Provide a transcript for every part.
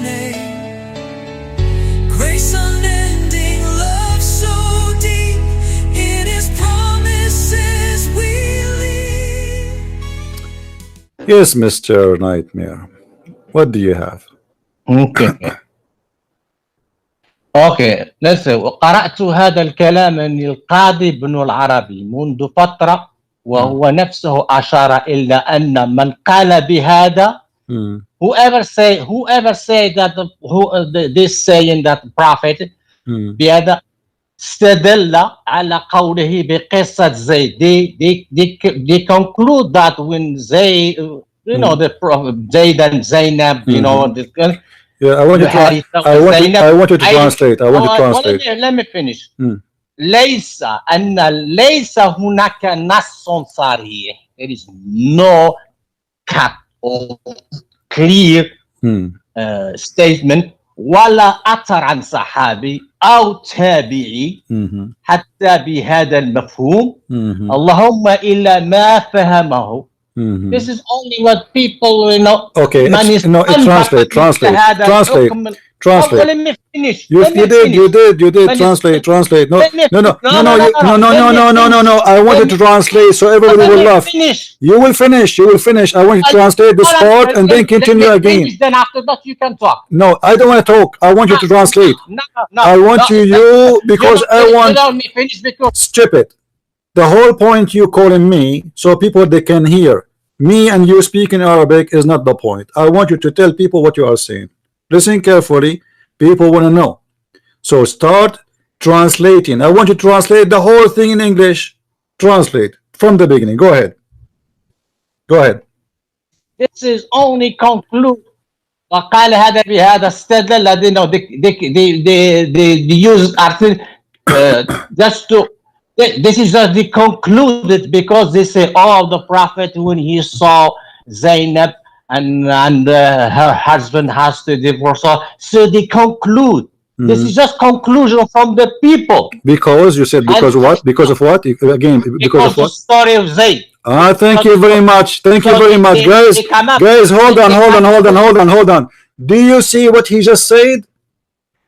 name. Grace unending, love so deep, in his promises we live. Yes, Mr. Nightmare. What do you have? Okay. اوكي لسه قرأت هذا الكلام من القاضي بن العربي منذ فترة وهو نفسه أشار إلى أن من قال بهذا whoever say that this saying that prophet بهذا استدل على قوله بقصة زيد. They conclude that when Zaid, you know, the prophet Zaid and Zainab, you know, Yeah, I want you to translate. Let me finish. ليس هناك نص صريح. There is no cut or clear statement ولا أثر عن صحابي أو تابعي حتى بهذا المفهوم اللهم إلا ما فهمه. This is only what people, you know. Okay, translate. Okay, let me finish. You did translate. No. I want you to translate so everybody will laugh. You will finish. I want you to translate this part and then continue again. Then after that you can talk. No, I don't want to talk. I want you to translate. I want you because I want. Stupid. The whole point you calling me so people they can hear me and you speak in Arabic is not the point. I want you to tell people what you are saying. Listen carefully. People want to know. So start translating. I want you to translate the whole thing in English. Translate from the beginning. Go ahead. This is only conclude. وقال هذا بهذا استدل. You know, they use just to. This is just they concluded because they say, oh, the prophet when he saw Zainab and her husband has to divorce her, so they conclude. This is just conclusion from the people. Because you said because of what? Because of what? Again, because of what? The story of Zaid. Thank you very much. Guys, hold on. Do you see what he just said?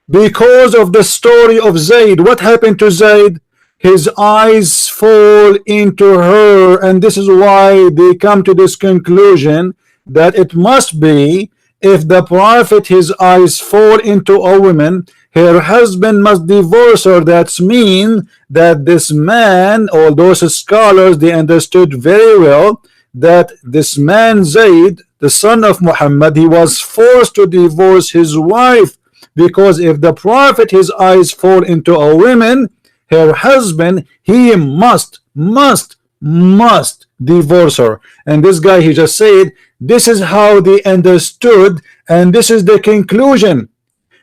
Because of the story of Zaid, what happened to Zaid? His eyes fall into her, and this is why they come to this conclusion that it must be if the prophet his eyes fall into a woman, her husband must divorce her. That's mean that this man, all those scholars, they understood very well that this man Zaid, the son of Muhammad, he was forced to divorce his wife, because if the prophet his eyes fall into a woman, her husband, he must divorce her. And this guy, he just said this is how they understood, and this is the conclusion.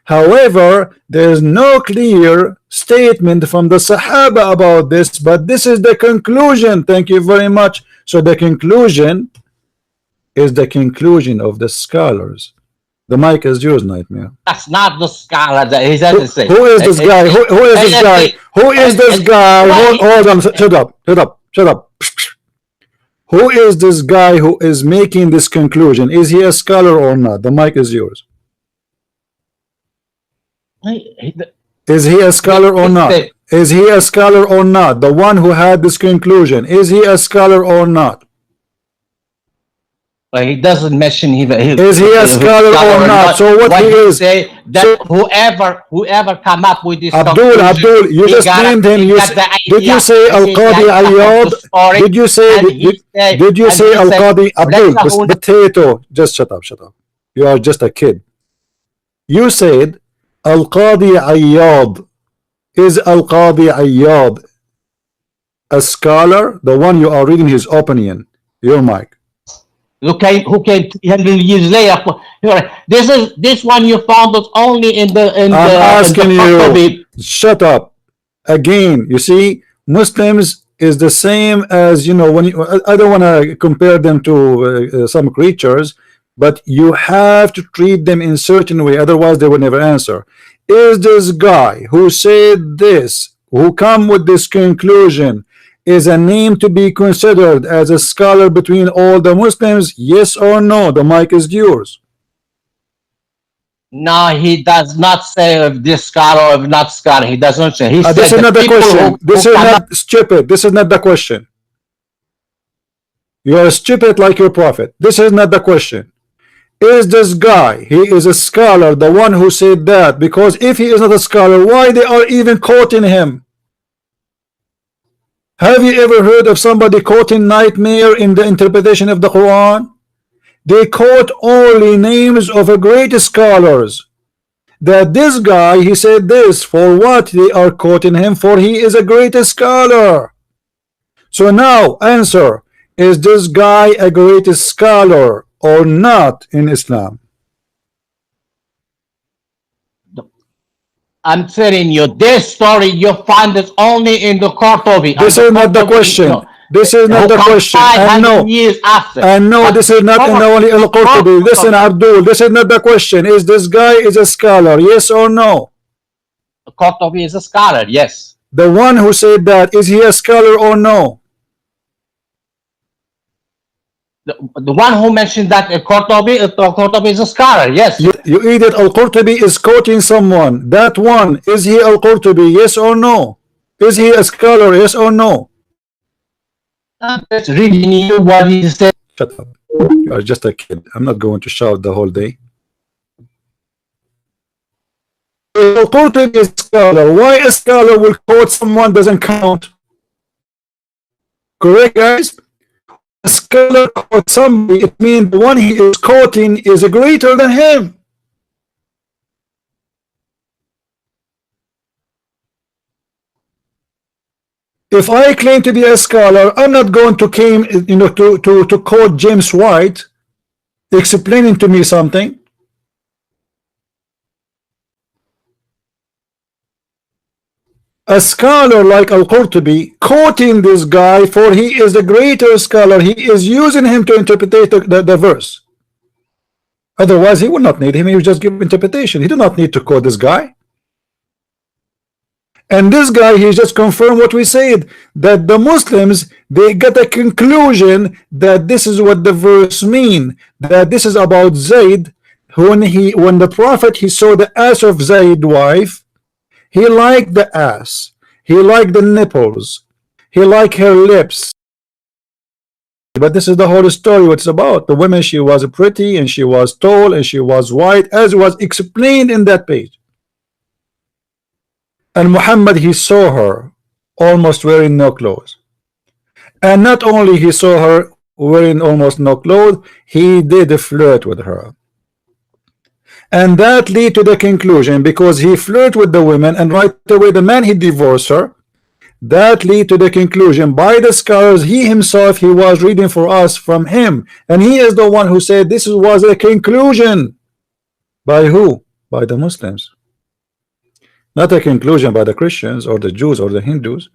However, there is no clear statement from the Sahaba about this, but this is the conclusion. Thank you very much. So the conclusion is the conclusion of the scholars. The mic is yours, Nightmare. That's not the scholar that he doesn't say. Who is this guy? Who is this guy? Who is this guy? Hold on. Shut up. Who is this guy who is making this conclusion? Is he a scholar or not? The mic is yours. Is he a scholar or not? Is he a scholar or not? The one who had this conclusion. Is he a scholar or not? Well, he doesn't mention is he a scholar or not? So what he is? Say that whoever come up with this Abdul, you just named him. Did you say Al-Qadhi Ayyad? Did you say Al-Qadhi Abdul? Potato. Just shut up. You are just a kid. You said Al-Qadhi Ayyad. Is Al-Qadhi Ayyad a scholar? The one you are reading his opinion. Your mic. Who came 300 years later. This one you found us only in the. I'm asking you. Shut up. Again, you see, Muslims is the same as, you know, when you, I don't want to compare them to some creatures, but you have to treat them in certain way, otherwise they will never answer. Is this guy who said this, who come with this conclusion, is a name to be considered as a scholar between all the Muslims? Yes or no? The mic is yours. No, he does not say if this scholar or if not scholar. He doesn't say. He said this is not the question. This is not stupid. This is not the question. You are stupid like your prophet. This is not the question. Is this guy, he is a scholar, the one who said that? Because if he is not a scholar, why they are even quoting him? Have you ever heard of somebody quoting nightmare in the interpretation of the Quran? They quote only names of a great scholars. That this guy, he said this, for what they are quoting him for, he is a great scholar. So now answer, is this guy a great scholar or not in Islam? I'm telling you, this story you find it only in the Qur'an. This is not the question. No. This is not the question. And no, this is not only in the Qur'an. Listen, Abdul, this is not the question. Is this guy is a scholar? Yes or no? Qur'an is a scholar. Yes. The one who said that, is he a scholar or no? The one who mentioned that Qur'an is a scholar. Yes. You idiot. Al-Qurtubi is quoting someone. That one, is he Al-Qurtubi? Yes or no? Is he a scholar? Yes or no? That's really new what he said. Shut up. You are just a kid. I'm not going to shout the whole day. Al-Qurtubi is a scholar. Why a scholar will quote someone doesn't count? Correct, guys? A scholar quotes somebody, it means the one he is quoting is greater than him. If I claim to be a scholar, I'm not going to claim, you know, to quote James White explaining to me something. A scholar like Al-Qurtubi quoting this guy, for he is the greater scholar, he is using him to interpret the verse. Otherwise he would not need him, he would just give interpretation. He do not need to quote this guy. And this guy, he just confirmed what we said, that the Muslims, they get a conclusion that this is what the verse mean, that this is about Zaid. When the prophet, he saw the ass of Zaid's wife, he liked the ass, he liked the nipples, he liked her lips. But this is the whole story, what it's about. The woman, she was pretty and she was tall and she was white, as was explained in that page. And Muhammad, he saw her almost wearing no clothes. And not only he saw her wearing almost no clothes, he did flirt with her. And that lead to the conclusion, because he flirted with the women and right away the man, he divorced her. That lead to the conclusion by the scholars, he himself, he was reading for us from him, and he is the one who said this was a conclusion. By who? By the Muslims. Not a conclusion by the Christians or the Jews or the Hindus.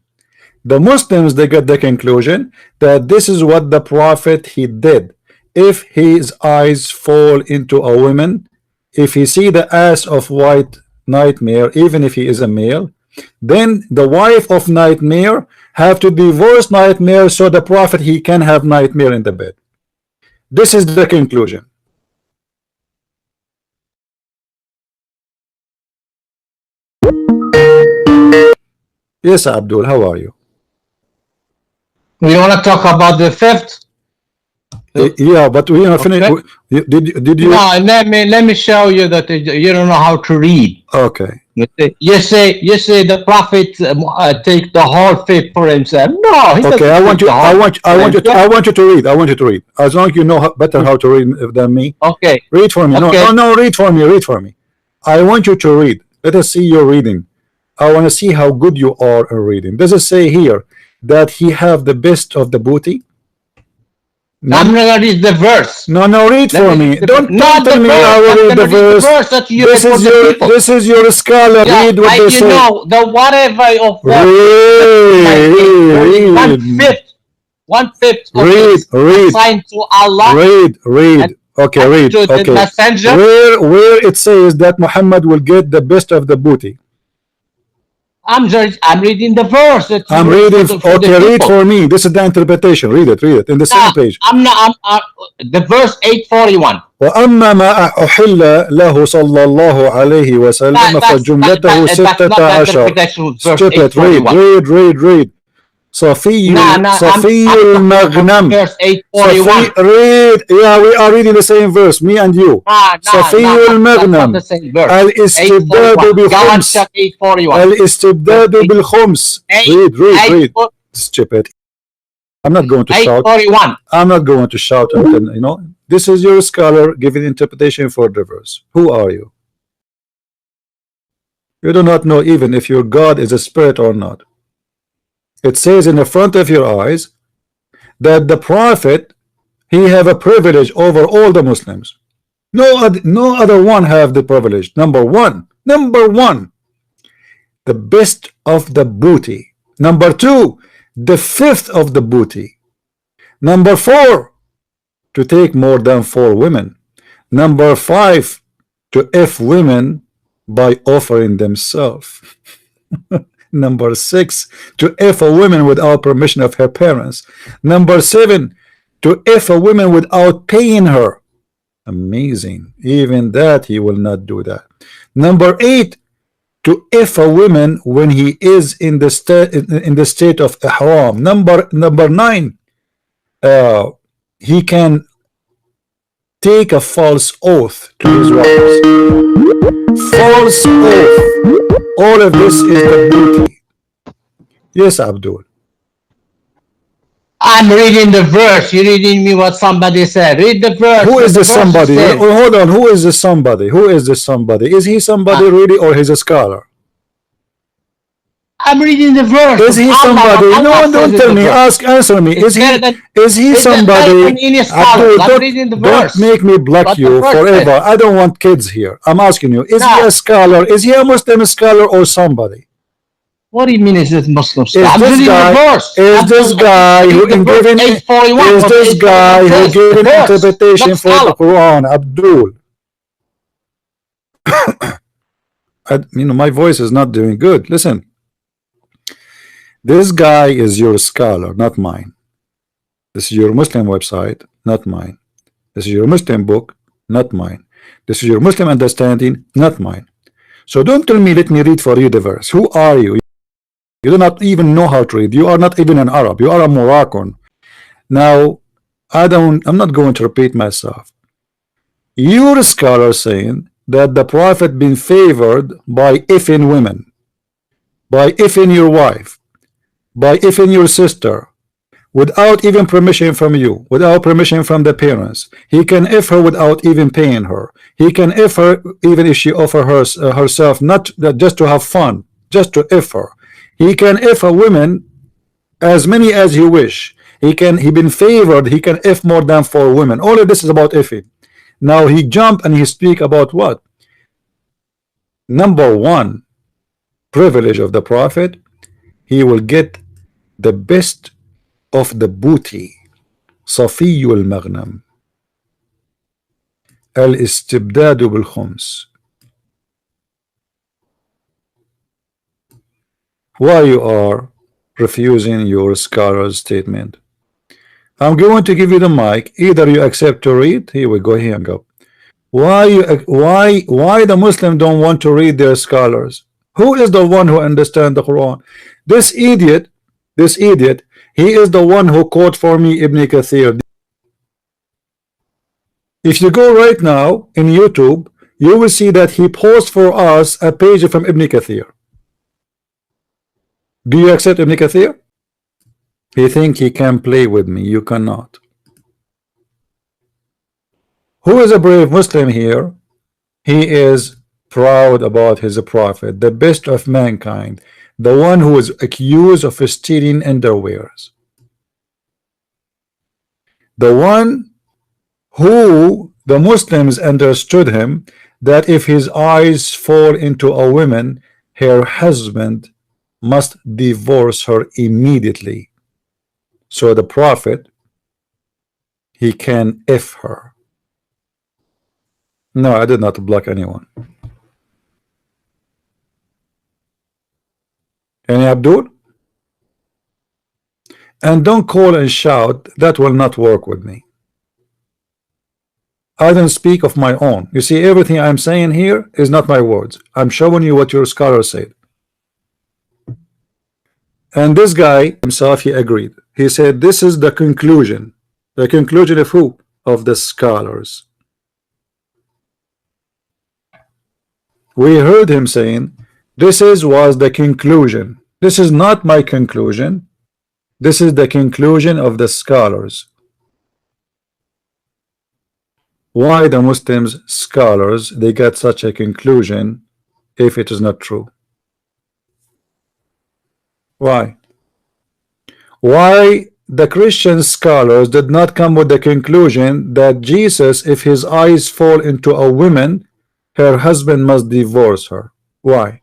The Muslims, they get the conclusion that this is what the prophet he did. If his eyes fall into a woman, if he see the ass of white nightmare, even if he is a male, then the wife of nightmare have to divorce nightmare, so the prophet he can have nightmare in the bed. This is the conclusion. Yes, Abdul, how are you? We want to talk about the fifth? Yeah, but we are finished. Okay. Did you? No, let me show you that you don't know how to read. Okay. You say the prophet take the whole fifth for himself. No, he okay. I want you to read. I want you to read. As long as you know better how to read than me. Okay. Read for me. Okay. No, read for me. Read for me. I want you to read. Let us see your reading. I want to see how good you are at reading. Does it say here that he have the best of the booty? No. I'm gonna read the verse. No, read for me. Don't tell me I will read the verse. This is your scholar. Yeah, read what they say. You know, the whatever of read. One fifth of read. assigned to Allah. Read. Okay, read. Okay. Messenger. Where it says that Muhammad will get the best of the booty. I'm reading the verse. I'm reading. Okay, read for me. This is the interpretation. Read it. Read it in the same page. I'm not. The verse 841. وأما ما أحل له صلى الله عليه وسلم فجملته 16. Skip it. Read. صفي المغنم. Read. Yeah, we are reading the same verse. Me and you. صفي المغنم. الاستبداد بالخمس. الاستبداد بالخمس. Read. Skip it. I'm not going to shout. I'm not going to shout until, you know. This is your scholar giving interpretation for the verse. Who are you? You do not know even if your God is a spirit or not. It says in the front of your eyes that the prophet, he have a privilege over all the Muslims. No other one have the privilege. Number one, the best of the booty. Number two, the fifth of the booty. Number four, to take more than 4 women. Number 5, to F women by offering themselves. Number 6, to F a woman without permission of her parents. Number 7, to F a woman without paying her. Amazing. Even that he will not do that. Number 8, to F a woman when he is in the state of ihram. Number 9, he can take a false oath to his wives. False oath. All of this is the booty. Yes, Abdul. I'm reading the verse. You're reading me what somebody said. Read the verse. Who is the somebody? Hold on. Who is the somebody? Who is the somebody? Is he somebody really, or he's a scholar? I'm reading the verse. Is he somebody? No, don't tell me. Answer me. Is he somebody? Abdul, don't make me block you forever. I don't want kids here. I'm asking you. Is he a scholar? Is he a Muslim scholar or somebody? What do you mean? Is this Muslim? Is this guy who giving interpretation for the Quran? Abdul. My voice is not doing good. Listen. This guy is your scholar, not mine. This is your Muslim website, not mine. This is your Muslim book, not mine. This is your Muslim understanding, not mine. So don't tell me, let me read for you the verse. Who are you? You do not even know how to read. You are not even an Arab. You are a Moroccan. Now, I'm not going to repeat myself. Your scholar saying that the Prophet been favored by effing women, by effing your wife, by effing your sister, without even permission from you, without permission from the parents. He can F her without even paying her. He can F her even if she offer herself, not just to have fun, just to F her. He can F a woman as many as he wish. He been favored. He can F more than 4 women. All of this is about effing. Now he jump and he speak about what? Number 1, privilege of the Prophet. He will get the best of the booty. صفي المغنم. الاستبداد بالخمس. Why you are refusing your scholar's statement? I'm going to give you the mic. Either you accept to read. Here we go. Here we go. Why the Muslim don't want to read their scholars? Who is the one who understands the Quran? This idiot, he is the one who quote for me Ibn Kathir. If you go right now in YouTube, you will see that he posts for us a page from Ibn Kathir. Do you accept Ibn Kathir? He think he can play with me. You cannot. Who is a brave Muslim here? He is proud about his prophet, the best of mankind, the one who is accused of stealing underwears, the one who the Muslims understood him that if his eyes fall into a woman, her husband must divorce her immediately. So the prophet, he can F her. No, I did not block anyone. Any Abdul? And don't call and shout. That will not work with me. I don't speak of my own. You see, everything I'm saying here is not my words. I'm showing you what your scholar said. And this guy himself, he agreed. He said, this is the conclusion. The conclusion of who? Of the scholars. We heard him saying, this was the conclusion. This is not my conclusion. This is the conclusion of the scholars. Why the Muslims scholars they get such a conclusion if it is not true? Why? Why the Christian scholars did not come with the conclusion that Jesus, if his eyes fall into a woman, her husband must divorce her? Why?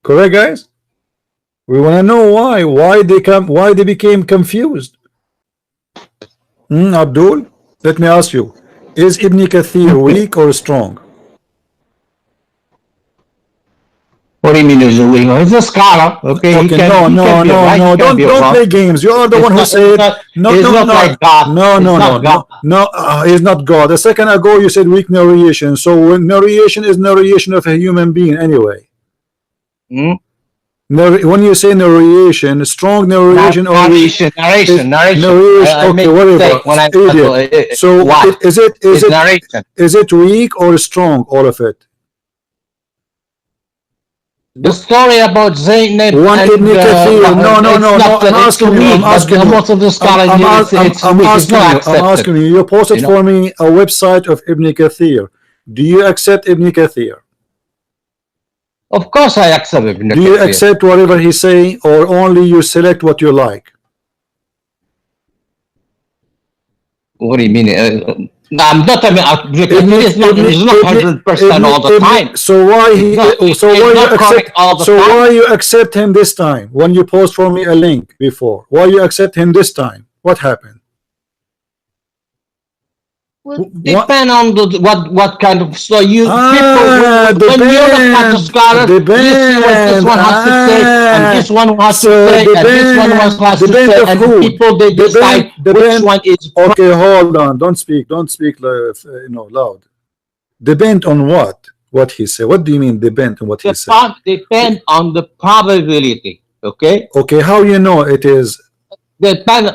Correct, guys? We want to know why. Why they became confused. Abdul, let me ask you, is Ibn Kathir weak or strong? What do you mean is a weak? He's a scholar. Okay. Okay, no. Don't play games. You are the one who said no. He's not God. No. He's not God. A second ago you said weak narration. So narration is narration of a human being anyway. When you say narration, strong narration, narration. Okay, whatever. So is it weak or strong? All of it. The story about Zainab No. I'm asking you. You posted for me a website of Ibn Kathir. Do you accept Ibn Kathir? Of course I accept Ibn Kathir. Do you accept whatever he say, or only you select what you like? What do you mean? I'm not. It's not 100% all the time. So why you accept him this time? When you post for me a link before, why you accept him this time? What happened? Depend on what kind of story you people when you're the kind of scholar, you see what this one has to say, and this one has to say, and this one has to say, and the people they decide which one is. Okay, hold on. Don't speak loud. Depend on what? What he said. What do you mean depend on what he said? Depend on the probability. Okay. Okay, how you know it is? Depend.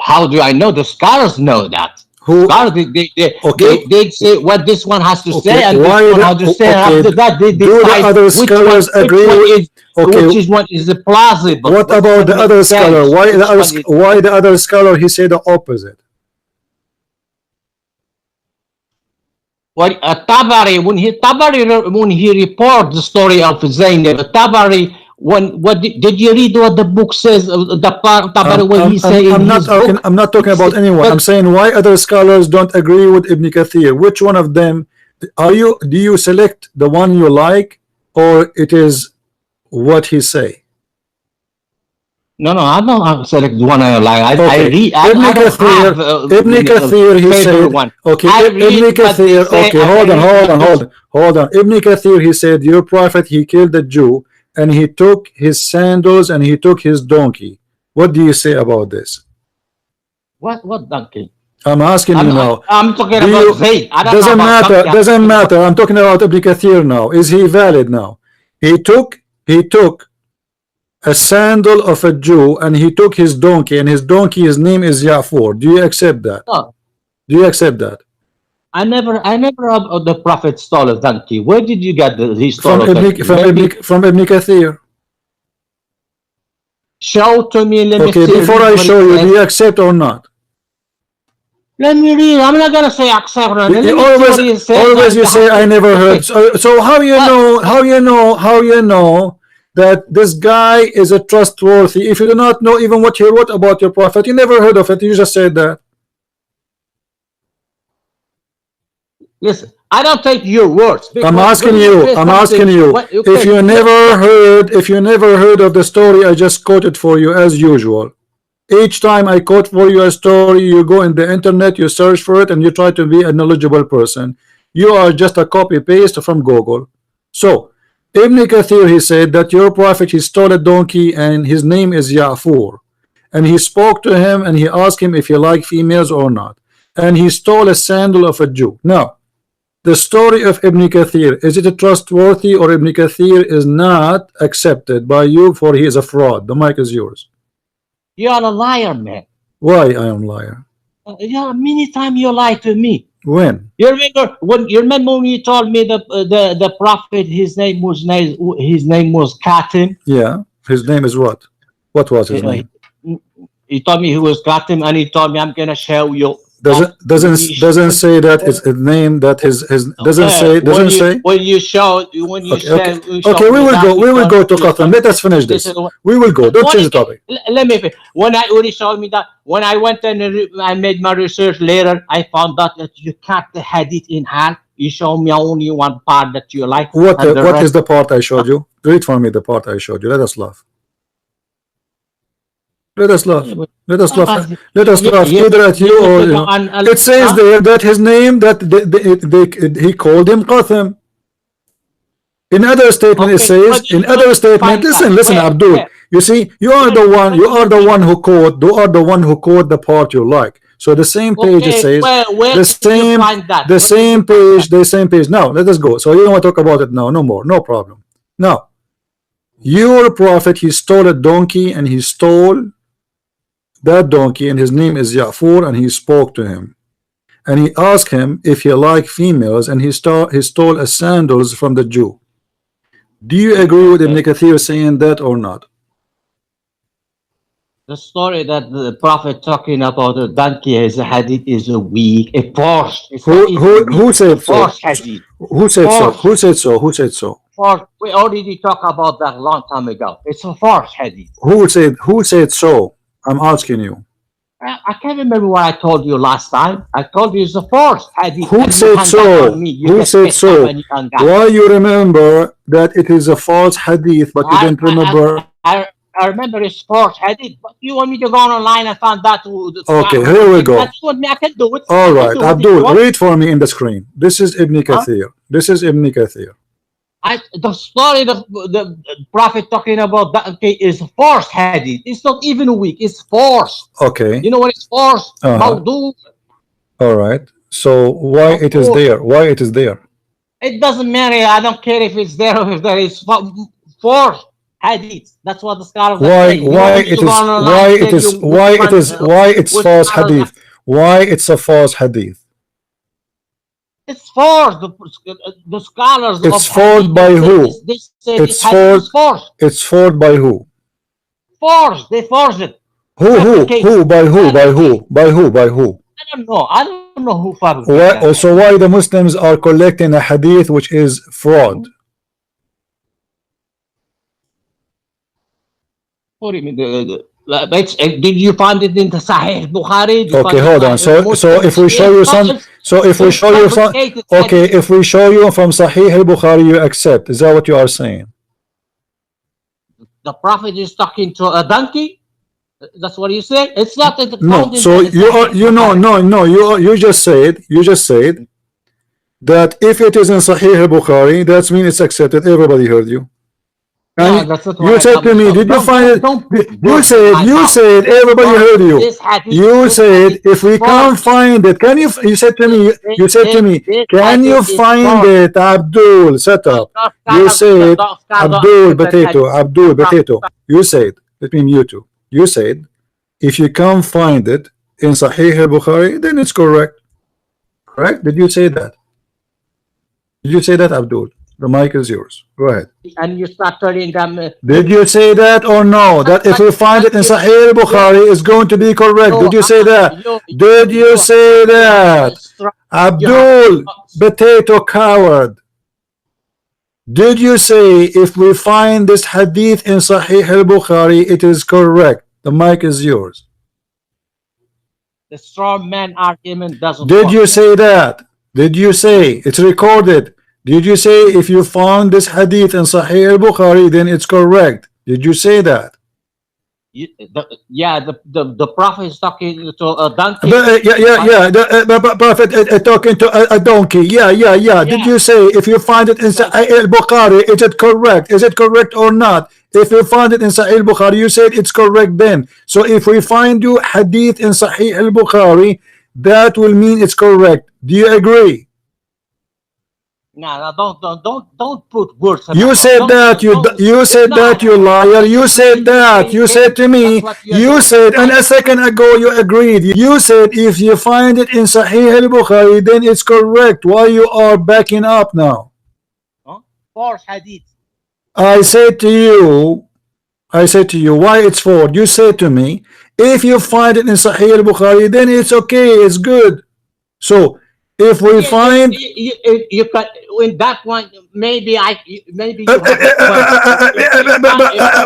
How do I know? The scholars know that. Who? Scholars, they say what this one has to say, and this one has to say. After that, they decide other scholars agree? Which one is plausible. What about the other scholar? Why the other scholar he said the opposite? Well, Tabari, when he reported the story of Zainab, Tabari. Did you read what the book says? I'm not talking about anyone. I'm saying why other scholars don't agree with Ibn Kathir. Which one of them do you select the one you like, or it is what he say? No, I don't select the one I like. I read. Ibn Kathir, he said. Okay, Ibn Kathir. Okay, hold on. Ibn Kathir, he said your prophet he killed a Jew, and he took his sandals and he took his donkey. What do you say about this? What donkey? I'm asking you now. I'm talking about Zaid. Doesn't matter. I'm talking about Ibn Kathir now. Is he valid now? He took a sandal of a Jew and he took his donkey, and his donkey's name is Ya'fur. Do you accept that? No. Do you accept that? I never heard the prophet stole a donkey. Where did you get the from Ibn Kathir? Show to me. Let me see. Okay, before I show you, do you accept or not? Let me read. I'm not gonna say accept. Always you say I never heard. So how you know that this guy is a trustworthy if you do not know even what he wrote about your prophet? You never heard of it. You just said that. Listen, I don't take your words. I'm asking you. If you never heard of the story I just quoted for you as usual. Each time I quote for you a story, you go in the internet, you search for it, and you try to be a knowledgeable person. You are just a copy paste from Google. So Ibn Kathir, he said that your prophet, he stole a donkey and his name is Ya'fur, and he spoke to him and he asked him if he liked females or not, and he stole a sandal of a Jew. Now, the story of Ibn Kathir, is it trustworthy, or Ibn Kathir is not accepted by you for he is a fraud? The mic is yours. You are a liar, man. Why I am liar? Yeah, many times you lied to me. When? You remember when you told me the prophet, his name was Katim? Yeah, his name is what? What was his name? He told me he was Katim, and he told me I'm gonna show you. Doesn't say that it's a name that his doesn't when you show okay, we will go to Qatar. Let us finish this. We will go. Don't change the topic. Let me finish. When I already showed me that, when I went and I made my research later, I found out that you cut the hadith in half. You show me only one part that you like. What is the part I showed you? Read for me the part I showed you. Let us laugh. Let us laugh. Let us laugh. Let us laugh either at you or you know. It says there that his name, that he called him Qatham. In other statement, it says in other statement. Listen, Abdul. You see, you are the one who quote. You are the one who quote the part you like. So the same page it says the same page. Now let us go. So you don't want to talk about it now. No more. No problem. Now, your prophet, he stole a donkey, and he stole that donkey, and his name is Ya'fur, and he spoke to him, and he asked him if he liked females, and he stole a sandals from the Jew. Do you agree with Ibn Kathir saying that or not? The story that the prophet talking about the donkey is a hadith is a weak, a force. Who said so? Hadith. Who said so? Who said so? Who said so? We already talked about that a long time ago. It's a force hadith. Who said so? I'm asking you. I can't remember what I told you last time. I told you it's a force hadith. Who said so? Who said so? Why you remember that it is a false hadith, but you didn't remember? I remember it's false hadith, but you want me to go online and find that? Okay, here we go. I can do it. All right, Abdul, read for me in the screen. This is Ibn Kathir. This is Ibn Kathir. The story of the prophet talking about that, okay, is forced hadith. It's not even weak. It's forced. Okay. You know what it's forced? All right. So why it is there? Why it is there? It doesn't matter. I don't care if it's there or if there is forced hadith. That's what the scholars say. Why it's false hadith? Why it's a false hadith? It's forced. The scholars. It's forced by who? It's forced. It's forced by who? Forced. They forced it. Who? By who? By who? By who? By who? I don't know. I don't know who forced it. So why the Muslims are collecting a hadith which is fraud? What do you mean? Did you find it in the Sahih Bukhari? Okay, hold on. So if we show you some, okay, if we show you from Sahih al-Bukhari, you accept. Is that what you are saying? The Prophet is talking to a donkey. That's what you said. It's not that. No. So you just said that if it is in Sahih al-Bukhari, that means it's accepted. Everybody heard you. You said to me, did you find it? You said, everybody heard you. You said, if we can't find it, can you? You said to me, can you find it, Abdul? Set up. You said, Abdul potato. You said, let me mute you. You said, if you can't find it in Sahih al-Bukhari, then it's correct. Correct? Did you say that? Did you say that, Abdul? The mic is yours. Go ahead. And you start telling them. Did you say that or no? That if we find it in Sahih al-Bukhari, it's going to be correct. Did you say that? Did you say that? Abdul, potato coward. Did you say if we find this hadith in Sahih al-Bukhari, it is correct? The mic is yours. The strong man argument doesn't. Did you say that? Did you say it's recorded? Did you say if you found this hadith in Sahih al-Bukhari, then it's correct? Did you say that? the prophet is talking to a donkey. The prophet talking to a donkey. Yeah. Did you say if you find it in Sahih al-Bukhari, is it correct? Is it correct or not? If you find it in Sahih al-Bukhari, you said it's correct then. So if we find you hadith in Sahih al-Bukhari, that will mean it's correct. Do you agree? No, don't put words. You said that you said that, you liar. You said that. You said to me. You said, and a second ago you agreed. You said if you find it in Sahih al-Bukhari, then it's correct. Why you are backing up now? False hadith. I said to you, why it's for? You said to me, if you find it in Sahih al-Bukhari, then it's okay. It's good. So if we find you can in that one, maybe you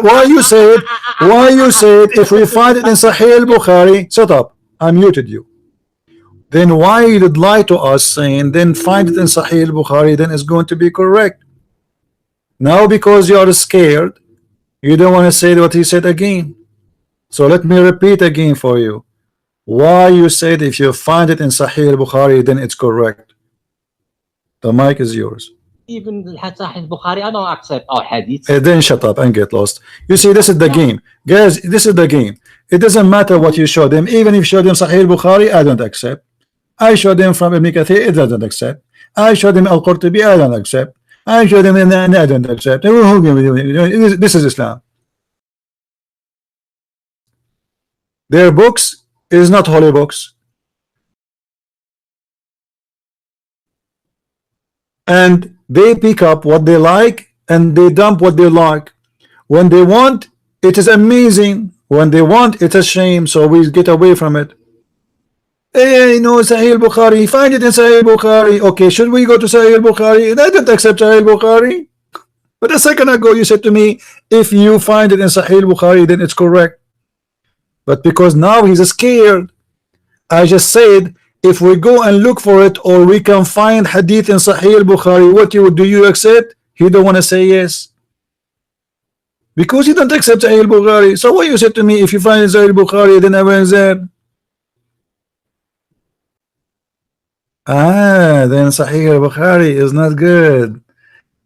why you said if we find it in Sahih al-Bukhari, shut up, I muted you. Then why you did lie to us saying then find it in Sahih al-Bukhari, then it's going to be correct. Now because you are scared, you don't want to say what he said again. So let me repeat again for you. Why you said if you find it in Sahih al-Bukhari, then it's correct. The mic is yours. Even Sahih al-Bukhari, I don't accept our hadith. Then shut up and get lost. You see, this is the game. Guys, this is the game. It doesn't matter what you show them. Even if you show them Sahih al-Bukhari, I don't accept. I show them from Ibn Kathir, it doesn't accept. I show them Al-Qurtubi, I don't accept. I show them and I don't accept. This is Islam. Their books is not holy books. And they pick up what they like and they dump what they like. When they want, it is amazing. When they want, it's a shame. So we get away from it. Hey, no, Sahih al-Bukhari, find it in Sahih al-Bukhari. Okay, should we go to Sahih al-Bukhari? I don't accept Sahih al-Bukhari. But a second ago you said to me, if you find it in Sahih al-Bukhari, then it's correct. But because now he's scared, I just said, if we go and look for it, or we can find hadith in Sahih al-Bukhari, what do you accept? He don't want to say yes. Because he don't accept Sahih al-Bukhari. So what you said to me, if you find Sahih al-Bukhari, then I went there. Then Sahih al-Bukhari is not good.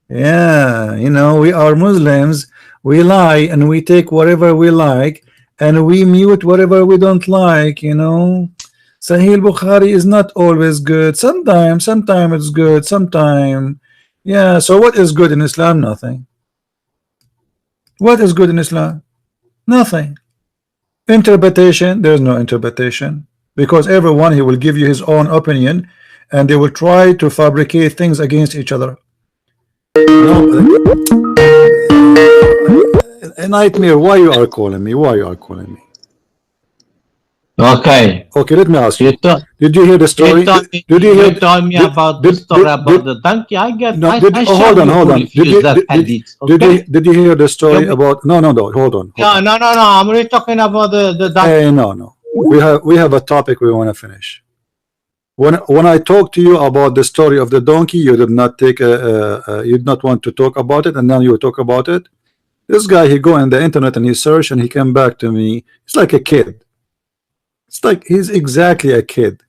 Yeah, you know, we are Muslims, we lie and we take whatever we like and we mute whatever we don't like, you know. Sahih al-Bukhari is not always good. Sometimes it's good, sometimes. Yeah, so what is good in Islam? Nothing. What is good in Islam? Nothing. Interpretation, there's no interpretation. Because everyone, he will give you his own opinion and they will try to fabricate things against each other. A nightmare. Why you are calling me? Why you are calling me? Okay, let me ask you. Did you hear the story? Did you hear? Tell me about the story about the donkey. Hold on. Did you hear the story about? No. Hold on. No. I'm really talking about the donkey. Hey, no. We have a topic we want to finish. When I talk to you about the story of the donkey, you did not take you did not want to talk about it, and now you talk about it. This guy, he go on the internet and he search and he came back to me. It's like a kid. It's like he's exactly a kid.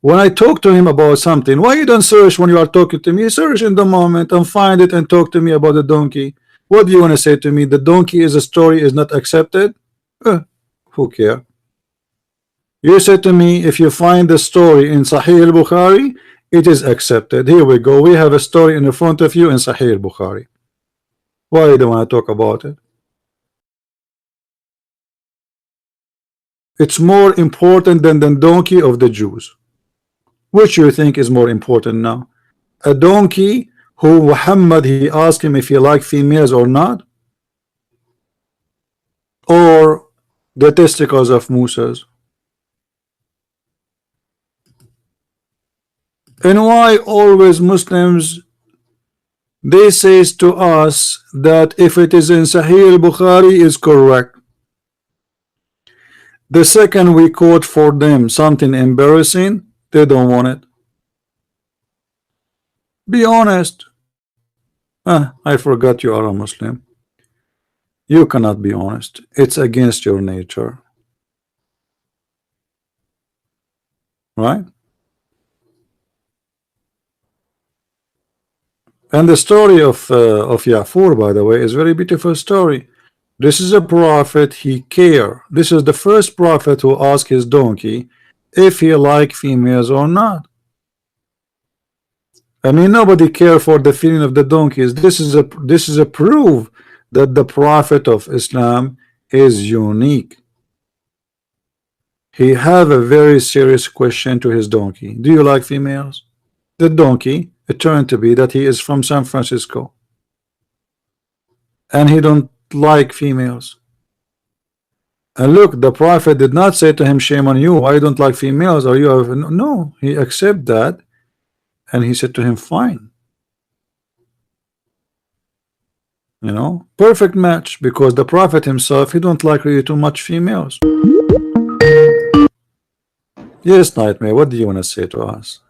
When I talk to him about something, why you don't search when you are talking to me? Search in the moment and find it and talk to me about the donkey. What do you want to say to me? The donkey is a story is not accepted? Who care? You said to me, if you find the story in Sahih al-Bukhari, it is accepted. Here we go. We have a story in the front of you in Sahih al-Bukhari. Why you don't want to talk about it? It's more important than the donkey of the Jews. Which you think is more important now? A donkey who Muhammad, he asked him if he liked females or not? Or the testicles of Moses? And why always Muslims, they say to us that if it is in Sahih al-Bukhari is correct. The second we quote for them something embarrassing, they don't want it. Be honest. I forgot you are a Muslim. You cannot be honest. It's against your nature. Right? And the story of Ya'fur, by the way, is a very beautiful story. This is a prophet, he cared. This is the first prophet who asked his donkey if he liked females or not. I mean, nobody cared for the feeling of the donkeys. This is a proof that the prophet of Islam is unique. He have a very serious question to his donkey. Do you like females? The donkey, it turned to be that he is from San Francisco and he don't like females. And look, the prophet did not say to him, shame on you, why you don't like females, or you have no, he accept that, and he said to him, fine. You know, perfect match, because the prophet himself, he don't like really too much females. Yes, Nightmare, what do you want to say to us?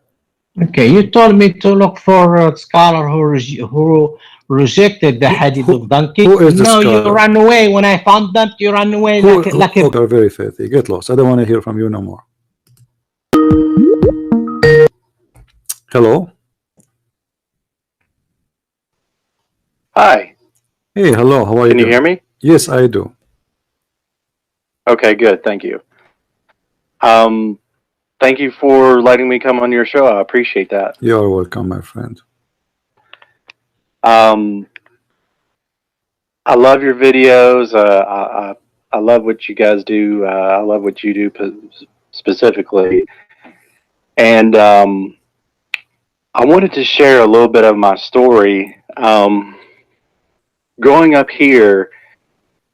Okay, you told me to look for a scholar who rejected the hadith of donkey. Who is the no, scholar? You ran away. When I found them, you ran away like a... You're very filthy. Get lost. I don't want to hear from you no more. Hello? Hi. Hey, hello. How are you? Can you hear me? Yes, I do. Okay, good. Thank you. Thank you for letting me come on your show. I appreciate that. You're welcome, my friend. I love your videos. I love what you guys do. I love what you do specifically. And I wanted to share a little bit of my story. Growing up here,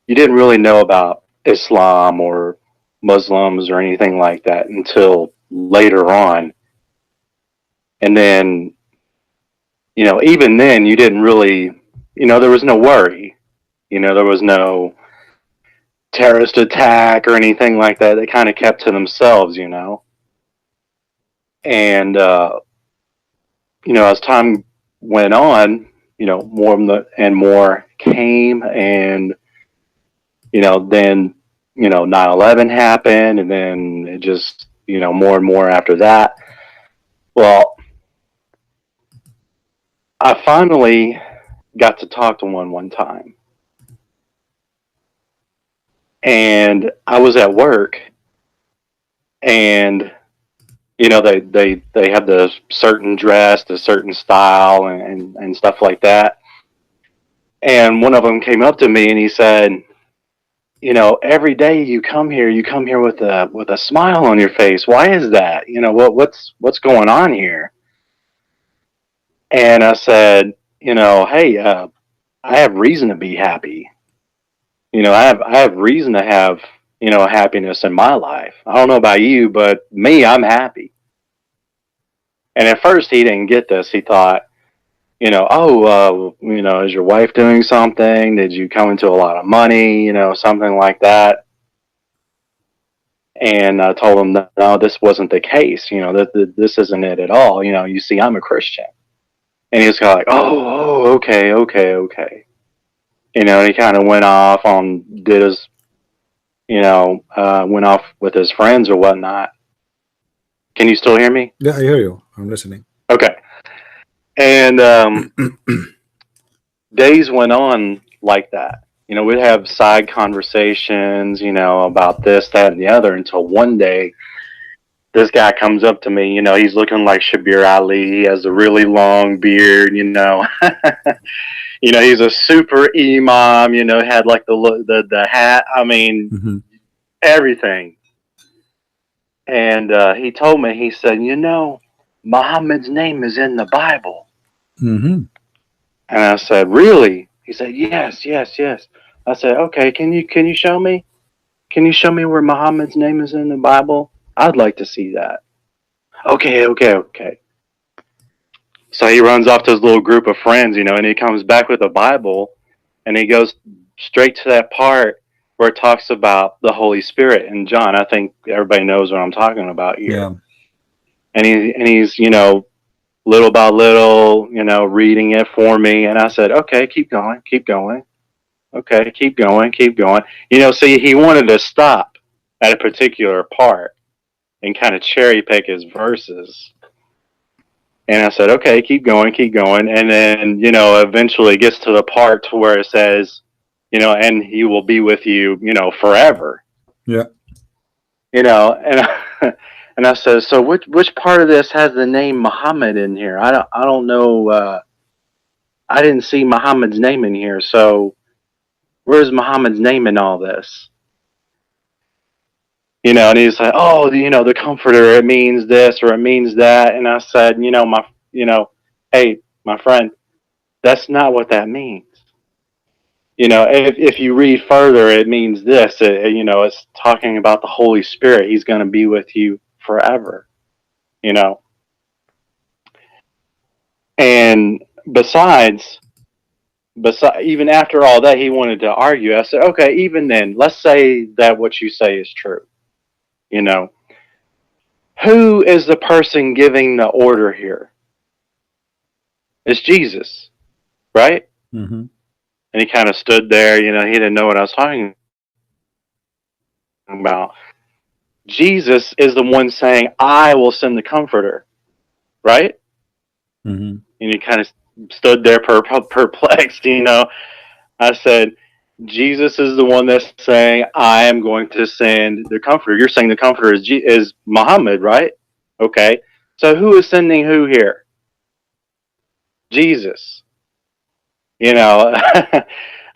you didn't really know about Islam or Muslims or anything like that until later on. And then, you know, even then you didn't really, you know, there was no worry. You know, there was no terrorist attack or anything like that. They kind of kept to themselves, you know. And, you know, as time went on, you know, more and more came, and, you know, then, you know, 9/11 happened, and then it just, you know, more and more after that. Well, I finally got to talk to one time. And I was at work, and, you know, they have the certain dress, the certain style, and stuff like that. And one of them came up to me and he said, you know, every day you come here with a smile on your face. Why is that? You know, what's going on here? And I said, you know, hey, I have reason to be happy. You know, I have reason to have, you know, happiness in my life. I don't know about you, but me, I'm happy. And at first he didn't get this. He thought, you know, oh, you know, is your wife doing something? Did you come into a lot of money? You know, something like that. And I told him, no, this wasn't the case. You know, this isn't it at all. You know, you see, I'm a Christian. And he was kind of like, oh, okay. You know, and he kind of went off on, did his, you know, went off with his friends or whatnot. Can you still hear me? Yeah, I hear you. I'm listening. Okay. And days went on like that. You know, we'd have side conversations, you know, about this, that, and the other, until one day this guy comes up to me. You know, he's looking like Shabir Ali. He has a really long beard, you know. You know, he's a super imam, you know, had like the hat. I mean, everything. And he told me, he said, you know, Muhammad's name is in the Bible. And I said, really? He said, yes. I said, okay, can you show me? Can you show me where Muhammad's name is in the Bible? I'd like to see that. Okay. So he runs off to his little group of friends, you know, and he comes back with a Bible, and he goes straight to that part where it talks about the Holy Spirit. And John, I think everybody knows what I'm talking about here. Yeah. And he's, you know, little by little, you know, reading it for me. And I said, okay, keep going. okay, keep going, keep going. You know, see, he wanted to stop at a particular part and kind of cherry pick his verses. And I said, okay, keep going, keep going. And then, you know, eventually it gets to the part to where it says, you know, and he will be with you, you know, forever. Yeah. You know, and and I said, so which part of this has the name Muhammad in here? I don't know. I didn't see Muhammad's name in here. So where's Muhammad's name in all this? You know, and he's like, oh, you know, the comforter, it means this or it means that. And I said, hey, my friend, that's not what that means. You know, if you read further, it means this. You know, it's talking about the Holy Spirit. He's going to be with you forever. You know, and besides, even after all that, he wanted to argue. I said, okay, even then, let's say that what you say is true. You know, who is the person giving the order here? It's Jesus, right? Mm-hmm. And he kind of stood there, you know, he didn't know what I was talking about. Jesus is the one saying, I will send the comforter, right? Mm-hmm. And he kind of stood there perplexed, you know. I said, Jesus is the one that's saying, I am going to send the comforter. You're saying the comforter is Muhammad, right? Okay. So who is sending who here? Jesus. You know,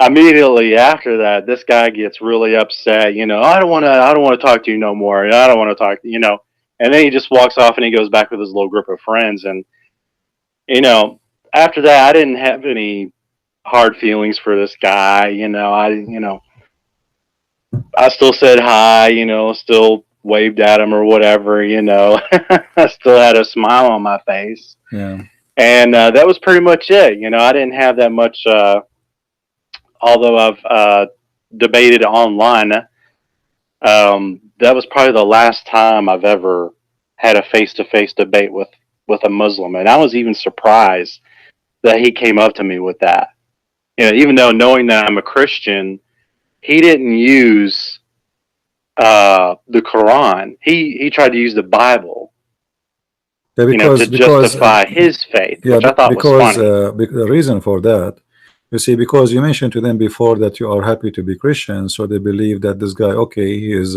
immediately after that, this guy gets really upset. You know, I don't want to talk to you no more. I don't want to talk, you know. And then he just walks off and he goes back with his little group of friends. And, you know, after that, I didn't have any hard feelings for this guy. I still said hi, you know, still waved at him or whatever, you know. I still had a smile on my face. Yeah. And that was pretty much it. You know, I didn't have that much, although I've debated online. That was probably the last time I've ever had a face-to-face debate with a Muslim. And I was even surprised that he came up to me with that. You know, even though knowing that I'm a Christian, he didn't use the Quran. He tried to use the Bible, Yeah, to justify his faith, which I thought was funny. The reason for that, you see, because you mentioned to them before that you are happy to be Christian, so they believe that this guy, okay, he is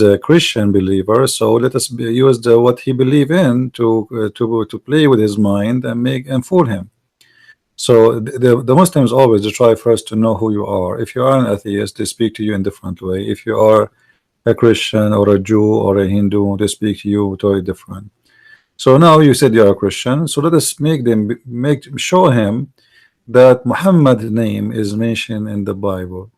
a Christian believer, so let us use what he believe in to play with his mind and fool him. So the Muslims always try first to know who you are. If you are an atheist, they speak to you in different way. If you are a Christian or a Jew or a Hindu, they speak to you totally different. So now you said you are a Christian, so let us show him that Muhammad's name is mentioned in the Bible.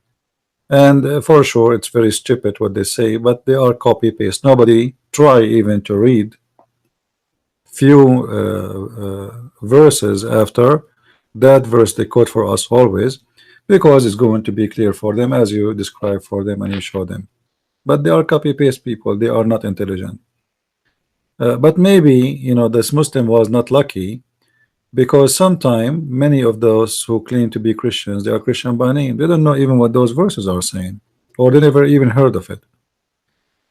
And for sure it's very stupid what they say, but they are copy paste. Nobody try even to read few verses after that verse they quote for us always, because it's going to be clear for them as you describe for them and you show them. But they are copy paste people, they are not intelligent. But maybe, you know, this Muslim was not lucky, because sometimes many of those who claim to be Christians, they are Christian by name. They don't know even what those verses are saying, or they never even heard of it.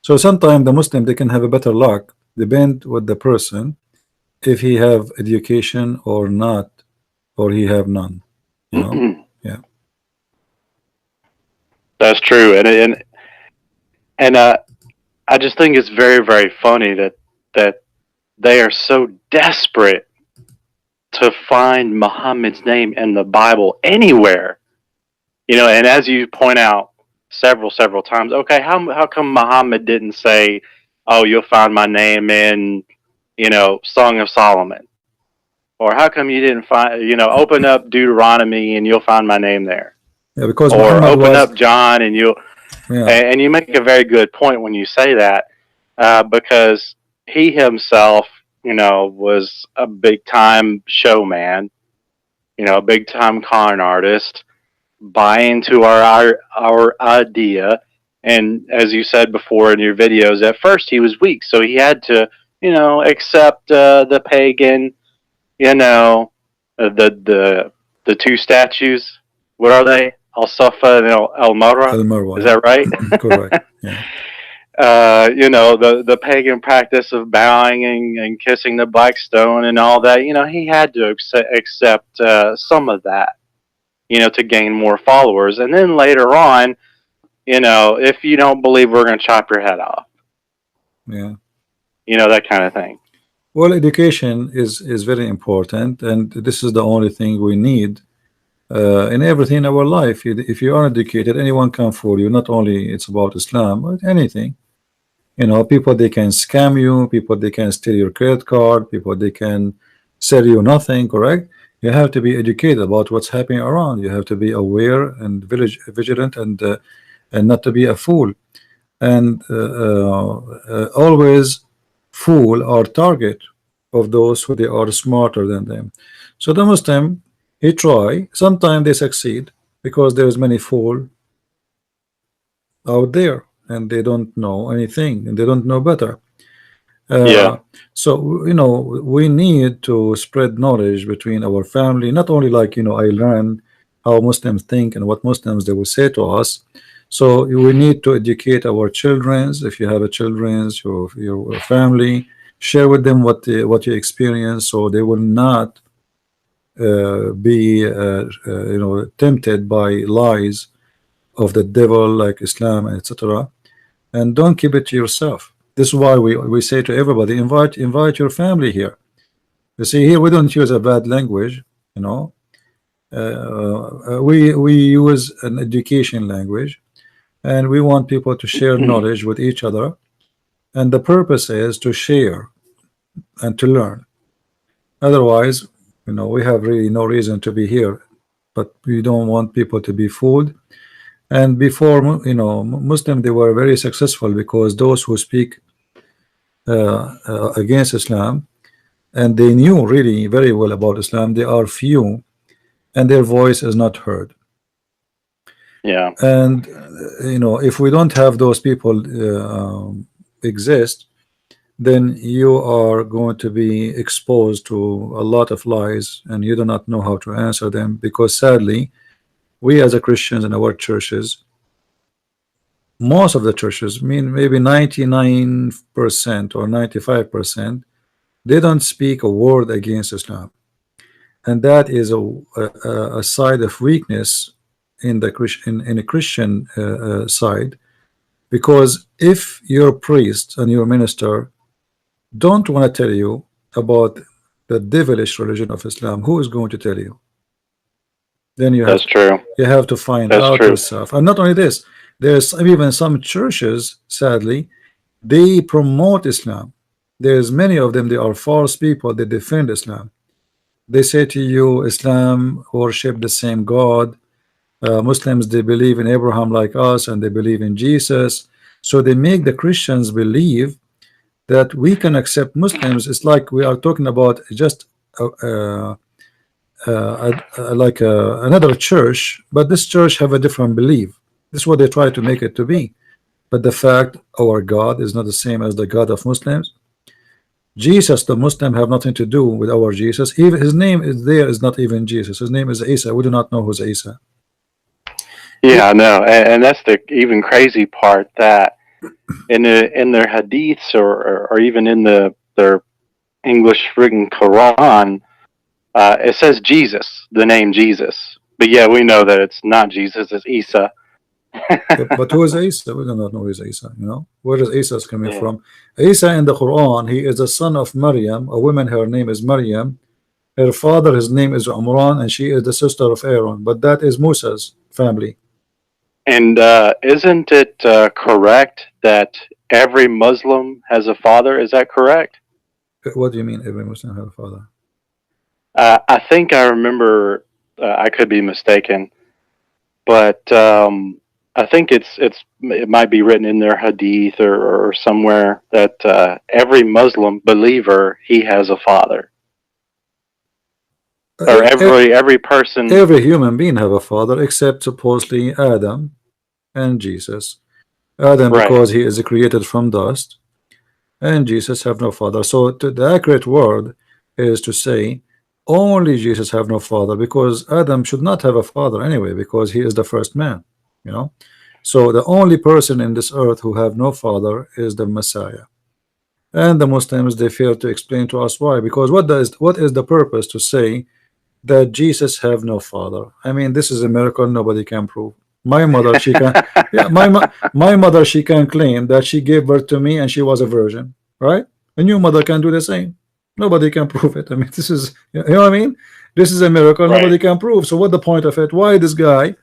So sometimes the Muslim, they can have a better luck, depend with the person, if he have education or not, or he have none. You know? Yeah. That's true, and I just think it's very, very funny that they are so desperate to find Muhammad's name in the Bible anywhere. You know, and as you point out several times, okay, how come Muhammad didn't say, oh, you'll find my name in, you know, Song of Solomon? Or how come you didn't find, you know, open up Deuteronomy and you'll find my name there? Yeah, because or Muhammad open up John and you'll, yeah. and you make a very good point when you say that, because he himself, you know, was a big time showman, you know, a big time con artist, buy into our idea. And as you said before in your videos, at first he was weak, so he had to, you know, accept the pagan, you know, the two statues. What are they? al-Safa al-Marwa. Al-Marwa, Is that right? correct. Yeah. You know, the pagan practice of bowing and kissing the black stone and all that. You know, he had to accept some of that, you know, to gain more followers. And then later on, you know, if you don't believe, we're going to chop your head off. Yeah. You know, that kind of thing. Well, education is very important, and this is the only thing we need in everything in our life. If you are educated, anyone can fool you. Not only it's about Islam, but anything. You know, people, they can scam you, people, they can steal your credit card, people, they can sell you nothing, correct? You have to be educated about what's happening around. You have to be aware and vigilant, and not to be a fool. And always fool or target of those who they are smarter than them. So the Muslim, he try, sometimes they succeed because there's many fool out there and they don't know anything and they don't know better. Yeah. So, you know, we need to spread knowledge between our family, not only like, you know, I learn how Muslims think and what Muslims they will say to us. So we need to educate our children. If you have a children's, your family, share with them what you experience, so they will not be you know, tempted by lies of the devil like Islam, etc. And don't keep it to yourself. This is why we say to everybody, invite your family here. You see, here we don't use a bad language, you know. We use an education language, and we want people to share knowledge with each other, and the purpose is to share and to learn. Otherwise, you know, we have really no reason to be here, but we don't want people to be fooled. And before, you know, Muslim, they were very successful because those who speak against Islam, and they knew really very well about Islam, they are few and their voice is not heard. Yeah. And you know, if we don't have those people exist, then you are going to be exposed to a lot of lies, and you do not know how to answer them, because sadly, we as a Christians in our churches, most of the churches, maybe 99% or 95%, they don't speak a word against Islam, and that is a side of weakness in the Christian side, because if your priest and your minister don't want to tell you about the devilish religion of Islam, who is going to tell you? Then you That's true. You have to find That's out true. yourself. And not only this, there's even some churches, sadly, they promote Islam. There's many of them, they are false people, they defend Islam. They say to you, Islam worship the same God. Muslims, they believe in Abraham like us, and they believe in Jesus. So they make the Christians believe that we can accept Muslims. It's like we are talking about just like another church, but this church have a different belief. This is what they try to make it to be. But the fact our God is not the same as the God of Muslims. Jesus, the Muslim, have nothing to do with our Jesus. Even his name is not even Jesus. His name is Isa. We do not know who's Isa. Yeah, I know, and that's the even crazy part, that in their hadiths or even in their English written Quran, it says Jesus, the name Jesus, but yeah, we know that it's not Jesus, it's Isa. But who is Isa? We do not know who is Isa. You know, where is Isa coming Yeah. from? Isa in the Quran, he is the son of Maryam, a woman. Her name is Maryam. Her father, his name is Umran, and she is the sister of Aaron. But that is Musa's family. And isn't it correct that every Muslim has a father? Is that correct? What do you mean every Muslim has a father? I think I remember. I could be mistaken, but I think it might be written in their hadith or somewhere that every Muslim believer, he has a father, or every person. Every human being have a father, except supposedly Adam and Jesus. Adam, Right. because he is created from dust, and Jesus have no father. So the accurate word is to say only Jesus have no father, because Adam should not have a father anyway, because he is the first man, you know. So the only person in this earth who have no father is the Messiah. And the Muslims, they fail to explain to us why, because what is the purpose to say that Jesus have no father? I mean, this is a miracle nobody can prove. My mother, she can, yeah, my mother, she can claim that she gave birth to me and she was a virgin, right? And your mother can do the same. Nobody can prove it. I mean, this is, you know what I mean? This is a miracle nobody can prove. So what the point of it? Why this guy,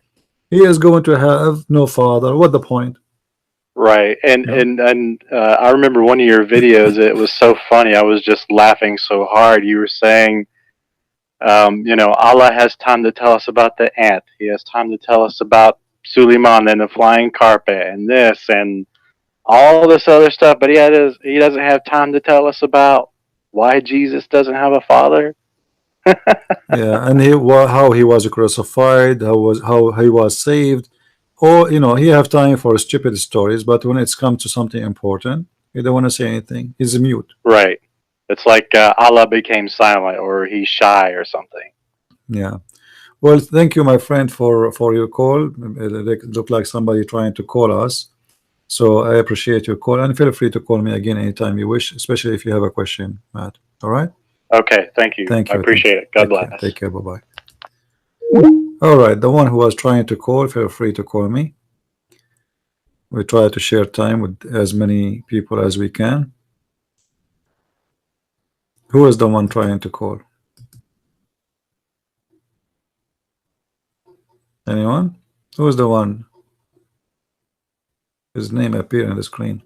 he is going to have no father? What the point? Right. And I remember one of your videos, it was so funny. I was just laughing so hard. You were saying, you know, Allah has time to tell us about the ant. He has time to tell us about Suleiman and the flying carpet and this and all this other stuff, but he doesn't have time to tell us about why Jesus doesn't have a father. Yeah, and how he was crucified, how he was saved, or you know, he have time for stupid stories, but when it's come to something important, he don't want to say anything. He's mute. Right. It's like Allah became silent, or he's shy, or something. Yeah. Well, thank you, my friend, for your call. It looked like somebody trying to call us, so I appreciate your call, and feel free to call me again anytime you wish, especially if you have a question, Matt. All right. Okay. Thank you. Thank you. I appreciate it. God bless. Take care. Bye bye. All right, the one who was trying to call, feel free to call me. We try to share time with as many people as we can. Who is the one trying to call? Anyone? Who is the one? His name appear on the screen.